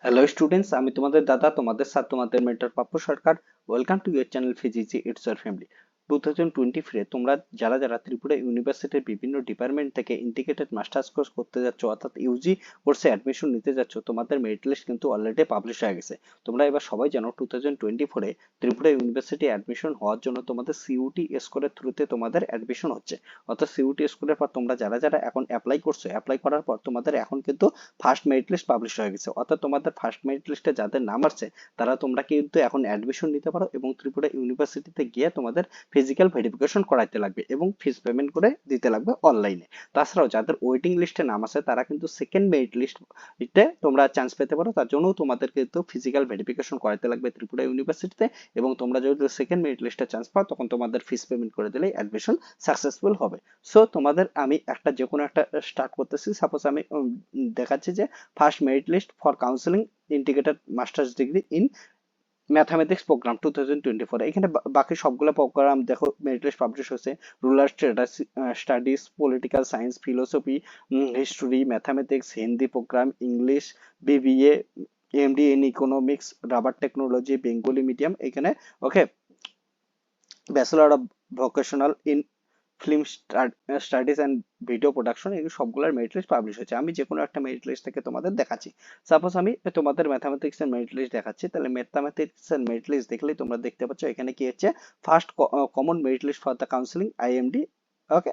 Hello students, আমি তোমাদের দাদা, তোমাদের স্যার, তোমাদের mentor Pappu Sarkar. Welcome to your channel ফিজিজি ইটস ইউর ফ্যামিলি। 2024 তোমরা যারা যারা ত্রিপুরা ইউনিভার্সিটির বিভিন্ন ডিপার্টমেন্ট থেকে ইন্টিগ্রেটেড মাস্টার্স কোর্স করতে যাচ্ছ, অর্থাৎ ইউজি কোর্সে অ্যাডমিশন নিতে যাচ্ছ, তোমাদের মেরিট লিস্ট কিন্তু অলরেডি পাবলিশ হয়ে গেছে। তোমরা এবার সবাই জানো 2024 ত্রিপুরা ইউনিভার্সিটি অ্যাডমিশন হওয়ার জন্য তোমাদের সিইউটি স্কোরের থ্রুতে তোমাদের অ্যাডমিশন হচ্ছে। অর্থাৎ সিইউটি স্কোরের পর তোমরা যারা যারা এখন অ্যাপ্লাই করছো, অ্যাপ্লাই করার পর তোমাদের এখন কিন্তু ফার্স্ট মেরিট লিস্ট পাবলিশ হয়ে গেছে। অর্থাৎ তোমাদের ফার্স্ট মেরিট লিস্টে যাদের নাম আসছে তারা তোমরা কিন্তু এখন অ্যাডমিশন নিতে পারো এবং ত্রিপুরা ইউনিভার্সিটিতে গিয়ে তোমাদের ফিজিক্যাল ভেরিফিকেশন করাইতে লাগবে এবং ফিস পেমেন্ট করে দিতে লাগবে অনলাইনে। তাছাড়াও যাদের ওয়েটিং লিস্টে নাম আছে তারা কিন্তু সেকেন্ড মেরিট লিস্টে তোমরা চান্স পেতে পারো। তার জন্য তোমাদের কিন্তু ফিজিক্যাল ভেরিফিকেশন করাইতে লাগবে ত্রিপুরা ইউনিভার্সিটিতে, এবং তোমরা যদি সেকেন্ড মেরিট লিস্টে চান্স পাও তখন তোমাদের ফিস পেমেন্ট করে দিলেই অ্যাডমিশন সাকসেসফুল হবে। সো তোমাদের আমি একটা যে কোনো একটা স্টার্ট করতেছি। সাপোজ আমি দেখাচ্ছি যে first merit list for counselling integrated masters degree in mathematics programme 2024। এখানে বাকি সবগুলো প্রোগ্রাম দেখো মেরিট লিস্ট পাবলিশ হয়েছে। Rural studies, political science, philosophy, history, mathematics, Hindi programme, English, BBA, MD in economics, rubber technology, Bengali medium এখানে। Okay, bachelor of vocational in film studies and video production, এগুলো সবগুলোর merit list publish হয়েছে। আমি যে কোনো একটা merit list থেকে তোমাদের দেখাচ্ছি। সাপোজ আমি তোমাদের ম্যাথামেটিক্স এর মেরিট লিস্ট দেখাচ্ছি, তাহলে ম্যাথামেটিক্স এর মেরিট লিস্ট দেখলেই তোমরা দেখতে পাচ্ছ এখানে কি হচ্ছে, first common merit list for the counselling IMD. Okay,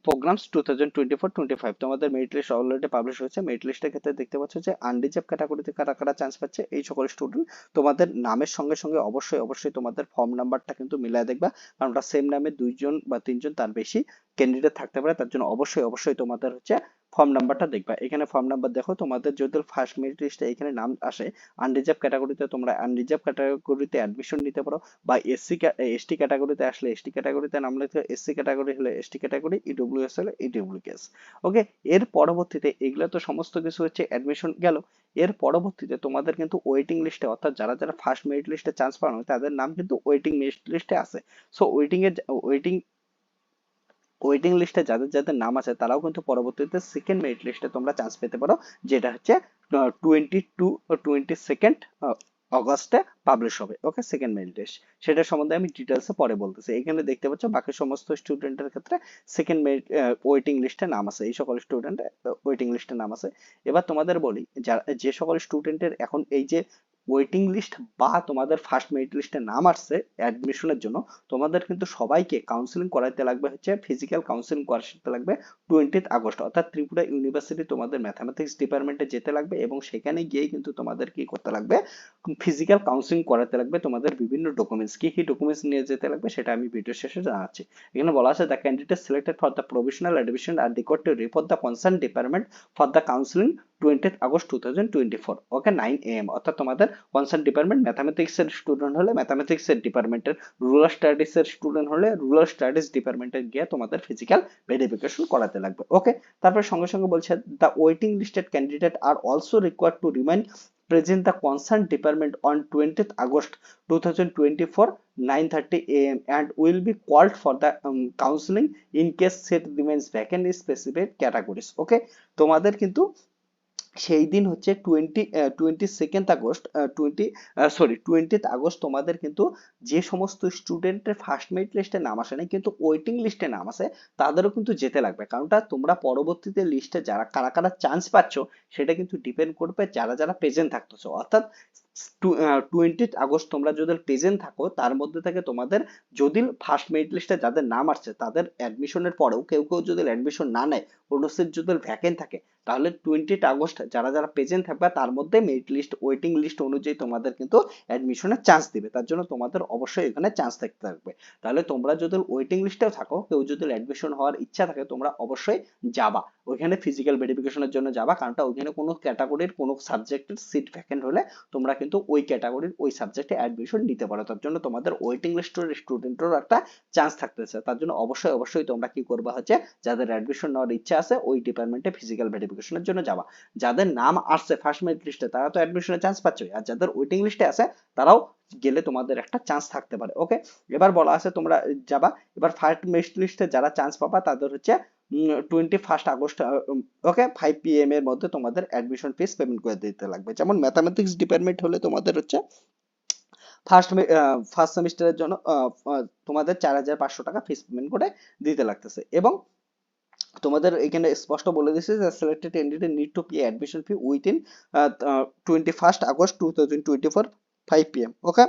programmes 2024-25 তোমাদের মেরিট লিস্ট অলরেডি পাবলিশ হয়েছে। মেরিট লিস্টের ক্ষেত্রে দেখতে পাচ্ছ যে আনরিজার্ভ ক্যাটাগরিতে কারা কারা চান্স পাচ্ছে। এই সকল স্টুডেন্ট তোমাদের নামের সঙ্গে সঙ্গে অবশ্যই অবশ্যই তোমাদের ফর্ম নাম্বারটা কিন্তু মিলাই দেখবা, কারণ ওটা সেম নামে দুইজন বা তিনজন তার বেশি ক্যান্ডিডেট থাকতে পারে। তার জন্য অবশ্যই অবশ্যই তোমাদের হচ্ছে ফর্ম নাম্বারটা দেখবা। এখানে ফর্ম নাম্বার দেখো, তোমাদের যদি ফার্স্ট মেরিট লিস্টে এখানে নাম আসে আনরিজার্ভ ক্যাটাগরিতে, তোমরা আনরিজার্ভ ক্যাটাগরিতে অ্যাডমিশন নিতে পারো, বা এসটি ক্যাটাগরিতে আসলে এসটি ক্যাটাগরিতে নাম লিখতে, এসসি ক্যাটাগরি হলে এসটি ক্যাটাগরি, ইডব্লিউএস হলে ইডব্লিউএস। ওকে, এর পরবর্তীতে এগুলো তো সমস্ত কিছু হচ্ছে অ্যাডমিশন গেল। এর পরবর্তীতে তোমাদের কিন্তু ওয়েটিং লিস্টে, অর্থাৎ যারা যারা ফার্স্ট মেরিট লিস্টে চান্স পানো তাদের নাম কিন্তু ওয়েটিং লিস্টে আছে। সো ওয়েটিং ওয়েটিং লিস্টে যাদের যাদের নাম আছে তারাও কিন্তু পরবর্তীতে সেকেন্ড মেরিট লিস্টে তোমরা চান্স পেতে পারো, যেটা হচ্ছে 22 অগস্টে পাবলিশ হবে। ওকে, সেকেন্ড মেরিট লিস্ট, সেটা সম্বন্ধে আমি ডিটেলসে পরে বলতেছি। এখানে দেখতে পাচ্ছ বাকি সমস্ত স্টুডেন্টের ক্ষেত্রে সেকেন্ড মেরিট ওয়েটিং লিস্টে নাম আছে, এই সকল স্টুডেন্ট ওয়েটিং লিস্টে নাম আছে। এবার তোমাদের বলি, যে সকল স্টুডেন্টের এখন এই যে ওয়েটিং লিস্ট বা তোমাদের ফার্স্ট মেরিট লিস্টে নাম আসছে অ্যাডমিশনের জন্য, তোমাদের কিন্তু সবাইকে কাউন্সিলিং করাইতে লাগবে, হচ্ছে ফিজিক্যাল কাউন্সিলিং করাতে লাগবে 20 আগস্ট। অর্থাৎ ত্রিপুরা ইউনিভার্সিটি তোমাদের ম্যাথামেটিক্স ডিপার্টমেন্টে যেতে লাগবে এবং সেখানে গিয়েই কিন্তু তোমাদের কি করতে লাগবে, ফিজিক্যাল কাউন্সিলিং করাতে লাগবে। তোমাদের বিভিন্ন ডকুমেন্টস, কি কি ডকুমেন্টস নিয়ে যেতে লাগবে সেটা আমি ভিডিও শেষে জানাচ্ছি। এখানে বলা আছে, the candidate selected for the provisional admission R required to report the concern department for the counselling 20 August 2024। Okay, 9 AM। অর্থাৎ তোমাদের কনসার্ন ডিপার্টমেন্ট, ম্যাথামেটিক্স এর স্টুডেন্ট হলে ম্যাথামেটিক্স এর ডিপার্টমেন্টের, রুরাল স্টাডিজ এর স্টুডেন্ট হলে রুরাল স্টাডিজ ডিপার্টমেন্টে গিয়ে তোমাদের ফিজিক্যাল ভেরিফিকেশন করাতে লাগবে। ওকে, তারপর সঙ্গে সঙ্গে বলছে, the waiting listed candidate are also required to remain present the concerned department on 20th August 2024 9:30 AM and will be called for the counseling in case seat remains vacant in specific categories. Okay, তোমাদের কিন্তু সেই দিন হচ্ছে 22nd August, 20th August তোমাদের কিন্তু যে সমস্ত স্টুডেন্টের ফার্স্ট মেরিট লিস্টে নাম আসে না কিন্তু ওয়েটিং লিস্টে নাম আসে, তাদেরও কিন্তু যেতে লাগবে। কারণটা তোমরা পরবর্তীতে লিস্টে যারা কারা কারা চান্স পাচ্ছ সেটা কিন্তু ডিপেন্ড করবে যারা যারা প্রেজেন্ট থাকতেছো। অর্থাৎ 20th আগস্ট তোমরা যদি প্রেজেন্ট থাকো, তার মধ্যে থেকে তোমাদের যদি ফার্স্ট মেরিট লিস্টে যাদের নাম আসছে তাদের অ্যাডমিশনের পরেও কেউ কেউ যদি অ্যাডমিশন না নেয়, কোনো সিট যদি ভ্যাকেন্ট থাকে, তাহলে 20th আগস্ট যারা যারা প্রেজেন্ট থাকবে তার মধ্যে মেরিট লিস্ট ওয়েটিং লিস্ট অনুযায়ী তোমাদের কিন্তু অ্যাডমিশনের চান্স দিবে। তার জন্য তোমাদের অবশ্যই এখানে চান্স থাকতে থাকবে। তাহলে তোমরা যদি ওয়েটিং লিস্টেও থাকো, কেউ যদি অ্যাডমিশন হওয়ার ইচ্ছা থাকে, তোমরা অবশ্যই যাবা ওইখানে ফিজিক্যাল ভেরিফিকেশনের জন্য যাবা, কারণটা ওইখানে কোনো ক্যাটাগরির কোনো সাবজেক্টের সিট ভ্যাকেন্ট হলে তোমরা কিন্তু ওই ক্যাটাগরির ওই সাবজেক্টে অ্যাডমিশন নিতে পারো। তার জন্য তোমাদের ওয়েটিং লিস্টের স্টুডেন্টেরও একটা চান্স থাকতেছে। তার জন্য অবশ্যই অবশ্যই তোমরা কি করবা হচ্ছে, যাদের অ্যাডমিশন নেওয়ার ইচ্ছা আছে ওই ডিপার্টমেন্টে ফিজিক্যাল ভেরিফিকেশনের জন্য যাবা। যাদের নাম আসছে ফার্স্ট মেরিট লিস্টে তারা তো অ্যাডমিশনের চান্স পাচ্ছই, আর যাদের ওয়েটিং লিস্টে আছে তারাও গেলে তোমাদের একটা চান্স থাকতে পারে। ওকে, এবার বলা আছে তোমরা যাবা। এবার ফার্স্ট মেরিট লিস্টে যারা চান্স পাবা তাদের হচ্ছে 21 আগস্ট ওকে 5 PM এর মধ্যে তোমাদের অ্যাডমিশন ফিস পেমেন্ট করে দিতে লাগবে। যেমন ম্যাথামেটিক্স ডিপার্টমেন্ট হলে তোমাদের হচ্ছে ফার্স্ট সেমিস্টারের জন্য তোমাদের 4,500 টাকা ফিস পেমেন্ট করে দিতে লাগতেছে। এবং তোমাদের এখানে স্পষ্ট বলে দিচ্ছে যে selected candidate need to pay admission fee within 21 August 2024 5 PM। ওকে,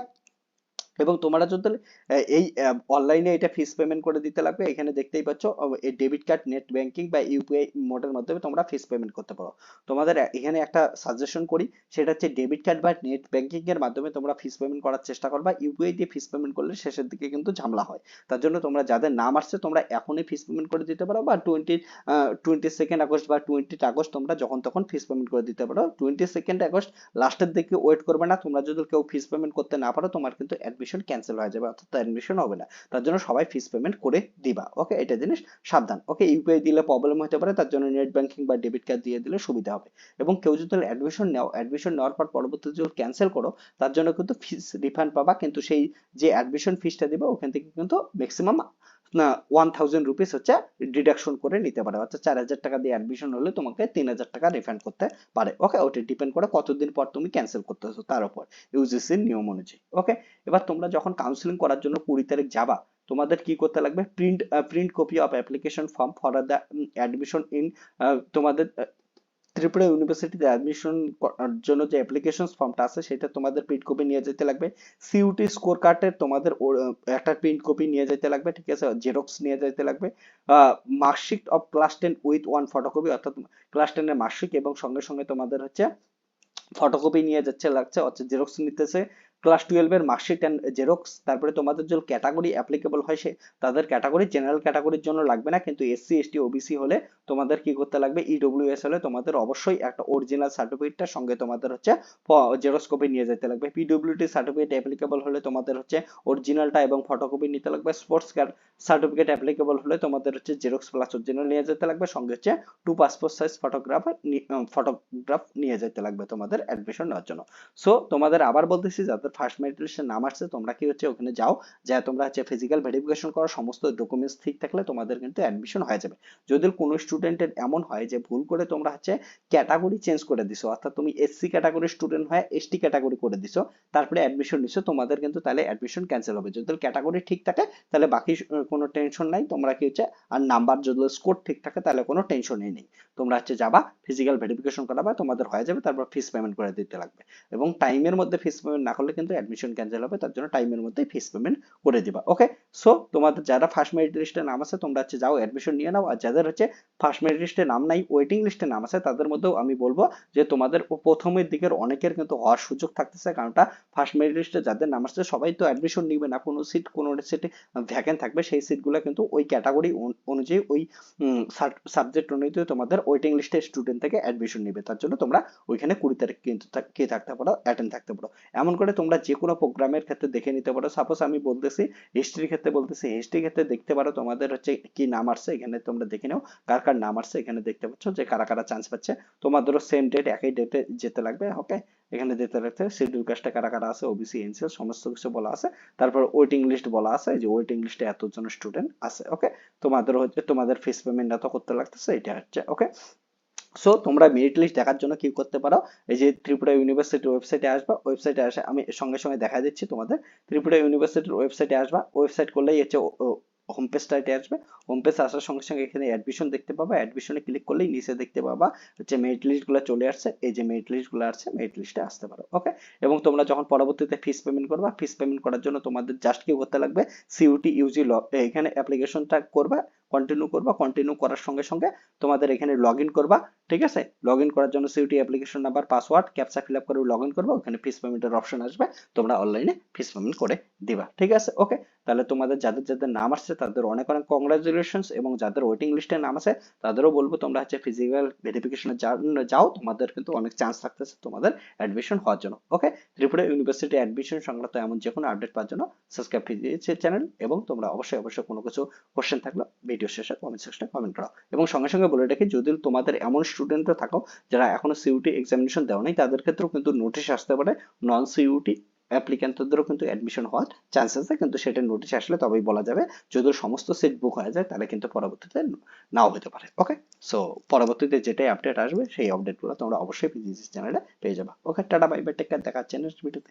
এবং তোমরা যদি এই অনলাইনে এটা ফিস পেমেন্ট করে দিতে লাগবে। এখানে দেখতেই পাচ্ছ এই ডেবিট কার্ড, নেট ব্যাংকিং বা ইউপিআই মোডের মাধ্যমে তোমরা ফিস পেমেন্ট করতে পারো। তোমাদের এখানে একটা সাজেশন করি, সেটা হচ্ছে ডেবিট কার্ড বা নেট ব্যাংকিং এর মাধ্যমে তোমরা ফিস পেমেন্ট করার চেষ্টা করবা। ইউপিআই দিয়ে ফিস পেমেন্ট করলে শেষের দিকে কিন্তু ঝামেলা হয়। তার জন্য তোমরা যাদের নাম আসছে তোমরা এখনই ফিস পেমেন্ট করে দিতে পারো, বা 22 আগস্ট বা 20 আগস্ট তোমরা যখন তখন ফিস পেমেন্ট করে দিতে পারো। 22 আগস্ট লাস্টের দিকে ওয়েট করবে না। তোমরা যদি কেউ ফিস পেমেন্ট করতে না পারো, তোমার কিন্তু অ্যাডমিশন ক্যান্সেল হয়ে যাবে, অর্থাৎ অ্যাডমিশন হবে না। তার জন্য সবাই ফিস পেমেন্ট করে দিবা। ওকে, এটা জিনিস সাবধান। ওকে, ইউপিআই দিলে প্রবলেম হতে পারে, তার জন্য নেট ব্যাংকিং বা ডেবিট কার্ড দিয়ে দিলে সুবিধা হবে। এবং কেউ যদি অ্যাডমিশন নাও, অ্যাডমিশন নেওয়ার পর পরবর্তীতে যদি ক্যান্সেল করো, তার জন্য কিন্তু ফিস রিফান্ড পাবা, কিন্তু সেই যে অ্যাডমিশন ফিসটা দিবে ওখান থেকে কিন্তু ম্যাক্সিমাম 1,000 রুপিস হচ্ছে ডিডাকশন করে নিতে পারে। অর্থাৎ 4,000 টাকা দিয়ে অ্যাডমিশন হলে তোমাকে 3,000 টাকা রিফান্ড করতে পারে। ওকে, ওটা ডিপেন্ড করে কতদিন পর তুমি ক্যান্সেল করতেছো তার উপর, ইউজিসির নিয়ম অনুযায়ী। ওকে, এবার তোমরা যখন কাউন্সিলিং করার জন্য 20 তারিখ যাবা, তোমাদের কি করতে লাগবে? Print copy of application form for the admission in তোমাদের ত্রিপুরা ইউনিভার্সিটিতে অ্যাডমিশন করার জন্য যে অ্যাপ্লিকেশন ফর্মটা আছে সেটা তোমাদের প্রিন্ট কপি নিয়ে যেতে লাগবে। সিইউটি স্কোর কার্ডের তোমাদের একটা প্রিন্ট কপি নিয়ে যেতে লাগবে, ঠিক আছে, জেরক্স নিয়ে যেতে লাগবে। Marksheet of class 10 with 1 photocopy, অর্থাৎ ক্লাস 10 এর মার্কশিট এবং সঙ্গে সঙ্গে তোমাদের হচ্ছে ফটোকপি নিয়ে যাচ্ছে লাগছে, হচ্ছে জেরক্স নিতেছে। ক্লাস 12 এর মার্কশিট এন্ড জেরক্স। তারপরে তোমাদের যে ক্যাটাগরি অ্যাপ্লিকেবল হয় সে তাদের ক্যাটাগরি, জেনারেল ক্যাটাগরির জন্য লাগবে না, কিন্তু এসসি এসটি ওবিসি হলে তোমাদের কি করতে লাগবে? ইডব্লিউএস হলে তোমাদের অবশ্যই একটা অরিজিনাল সার্টিফিকেটটার সঙ্গে তোমাদের হচ্ছে জেরক্স কপি নিয়ে যেতে লাগবে। পিডব্লিউডি সার্টিফিকেট অ্যাপ্লিকেবল হলে তোমাদের হচ্ছে অরিজিনালটা এবং ফটোকপি নিতে লাগবে। স্পোর্টস সার্টিফিকেট অ্যাপ্লিকেবল হলে তোমাদের হচ্ছে জেরক্স প্লাস অরিজিনাল নিয়ে যেতে লাগবে, সঙ্গে হচ্ছে 2 পাসপোর্ট সাইজ ফটোগ্রাফ নিয়ে যেতে লাগবে তোমাদের অ্যাডমিশন নেওয়ার জন্য। সো তোমাদের আবার বলতেছি, যাদের ফার্স্ট মেরিট লিস্টে নাম আসছে তোমরা কি হচ্ছে ওখানে যাও, যা তোমরা হচ্ছে ফিজিক্যাল ভেরিফিকেশন করো, সমস্ত ডকুমেন্টস ঠিক থাকলে তোমাদের কিন্তু অ্যাডমিশন হয়ে যাবে। যদি কোনো স্টুডেন্টের এমন হয় যে ভুল করে তোমরা হচ্ছে ক্যাটাগরি চেঞ্জ করে দিছো, অর্থাৎ তুমি এসসি ক্যাটাগরির স্টুডেন্ট হয়ে এসটি ক্যাটাগরি করে দিছো, তারপরে অ্যাডমিশন নিছো, তোমাদের কিন্তু তাহলে অ্যাডমিশন ক্যান্সেল হবে। যদি ক্যাটাগরি ঠিক থাকে তাহলে বাকি কোনো টেনশন নাই, তোমরা কি হচ্ছে, আর নাম্বার যদি স্কোর ঠিক থাকে তাহলে কোনো টেনশনই নেই। তোমরা হচ্ছে যাবা, ফিজিক্যাল ভেরিফিকেশন করাবা, তোমাদের হয়ে যাবে, তারপর ফিস পেমেন্ট করে দিতে লাগবে। এবং টাইমের মধ্যে ফিস পেমেন্ট না করলে কিন্তু অ্যাডমিশন ক্যান্সেল হবে, তার জন্য টাইমের মধ্যে ফিস পেমেন্ট করে দিবা। ওকে, সো তোমাদের যারা ফার্স্ট মেরিট লিস্টে নাম আছে তোমরা হচ্ছে যাও অ্যাডমিশন নিয়ে নাও। আর যাদের হচ্ছে ফার্স্ট মেরিট লিস্টে নাম নাই, ওয়েটিং লিস্টে নাম আছে, তাদের মধ্যেও আমি বলবো যে তোমাদের প্রথমের দিকের অনেকের কিন্তু হওয়ার সুযোগ থাকতেছে, কারণটা ফার্স্ট মেরিট লিস্টে যাদের নাম আসছে সবাই তো অ্যাডমিশন নিবে না, কোনো সিটে ভ্যাকেন্ট থাকবে, সেই সিটগুলো কিন্তু ওই ক্যাটাগরি অনুযায়ী ওই সাবজেক্ট অনুযায়ী তোমাদের ওয়েটিং লিস্টে স্টুডেন্ট থেকে অ্যাডমিশন নিবে। তার জন্য তোমরা ওইখানে 20 তারিখ কিন্তু কে থাকতে পারো, অ্যাটেন্ড থাকতে পারো। এমন করে তোমরা যে কোনো প্রোগ্রামের ক্ষেত্রে দেখে নিতে পারো। সাপোজ আমি বলতেছি হিস্ট্রির ক্ষেত্রে বলতেছি, হিস্ট্রির ক্ষেত্রে দেখতে পারো তোমাদের হচ্ছে কি নাম আসছে, এখানে তোমরা দেখে নাও কার কার নাম আসছে, এখানে দেখতে পাচ্ছ যে কারা কারা চান্স পাচ্ছে। তোমাদেরও সেম ডেট, একই ডেটে যেতে লাগবে। ওকে, এখানে যেতে লাগবে শিডিউল কাস্টে কারা কারা আছে, ওবিসি এনসিএল সমস্ত কিছু বলা আছে। তারপর ওয়েটিং লিস্ট বলা আছে, যে ওয়েটিং লিস্টে এতজন স্টুডেন্ট আছে। ওকে, তোমাদের হচ্ছে তোমাদের ফিস পেমেন্ট এত করতে লাগতেছে, এটা হচ্ছে। ওকে, সো তোমরা মেরিট লিস্ট দেখার জন্য কি করতে পারো, এই যে ত্রিপুরা ইউনিভার্সিটির ওয়েবসাইটে আসবা, ওয়েবসাইটে আসে আমি সঙ্গে সঙ্গে দেখা দিচ্ছি তোমাদের। ত্রিপুরা ইউনিভার্সিটির ওয়েবসাইটে আসবা, ওয়েবসাইট করলেই হচ্ছে হোম পেজটাতে আসবে। হোম পেজ আসার সঙ্গে সঙ্গে এখানে অ্যাডমিশন দেখতে পাবা, অ্যাডমিশনে ক্লিক করলেই নিচে দেখতে পাবা হচ্ছে মেরিট লিস্ট গুলো চলে আসছে। এই যে মেরিট লিস্ট গুলো আসছে, মেরিট লিস্টে আসতে পারো। ওকে, এবং তোমরা যখন পরবর্তীতে ফিস পেমেন্ট করবা, ফিস পেমেন্ট করার জন্য তোমাদের জাস্ট কি করতে লাগবে, সিইউটি ইউজি এখানে অ্যাপ্লিকেশনটা করবা, কন্টিনিউ করবা, কন্টিনিউ করার সঙ্গে সঙ্গে তোমাদের এখানে লগ ইন করবা। ঠিক আছে, লগ ইন করার জন্য CUET application number, password, captcha fill up করে লগ ইন করবা, ওখানে ফিস পেমেন্টের অপশন আসবে, তোমরা অনলাইনে ফিস পেমেন্ট করে দিবা। ঠিক আছে, ওকে, তাহলে তোমাদের যাদের যাদের নাম আসছে তাদের অনেক অনেক কংগ্রাচুলেশনস, এবং যাদের ওয়েটিং লিস্টে নাম আছে তাদেরও বলবো তোমরা হচ্ছে ফিজিক্যাল ভেরিফিকেশনে যাও, তোমাদের কিন্তু অনেক চান্স থাকতেছে তোমাদের অ্যাডমিশন হওয়ার জন্য। ওকে, ত্রিপুরা ইউনিভার্সিটি অ্যাডমিশন সংক্রান্ত এমন যে কোনো আপডেট পাওয়ার জন্য সাবস্ক্রাইব ফিজিক্স চ্যানেল, এবং তোমরা অবশ্যই অবশ্যই কোনো কিছু কোশ্চেন থাকলে ভিডিও শেষে কমেন্ট সেকশনে কমেন্ট করো। এবং সঙ্গে সঙ্গে বলে রাখি, যদি তোমাদের এমন স্টুডেন্টরা থাকো যারা এখনো সিইউটি এক্সামিনেশন দেওয়া নাই, তাদের ক্ষেত্রেও কিন্তু নোটিশ আসতে পারে নন সিইউটি অ্যাপ্লিক্যান্টদেরও কিন্তু অ্যাডমিশন হওয়ার চান্স আছে, কিন্তু সেটা নোটিশ আসলে তবেই বলা যাবে। যদি সমস্ত সিট বুক হয়ে যায় তাহলে কিন্তু পরবর্তীতে নাও হতে পারে। ওকে, সো পরবর্তীতে যেটাই আপডেট আসবে সেই আপডেটগুলো তোমরা অবশ্যই পিজিসি চ্যানেলে পেয়ে যাবে। Okay, tata bye bye, take care, দেখা হচ্ছে নেক্সট ভিডিওতে।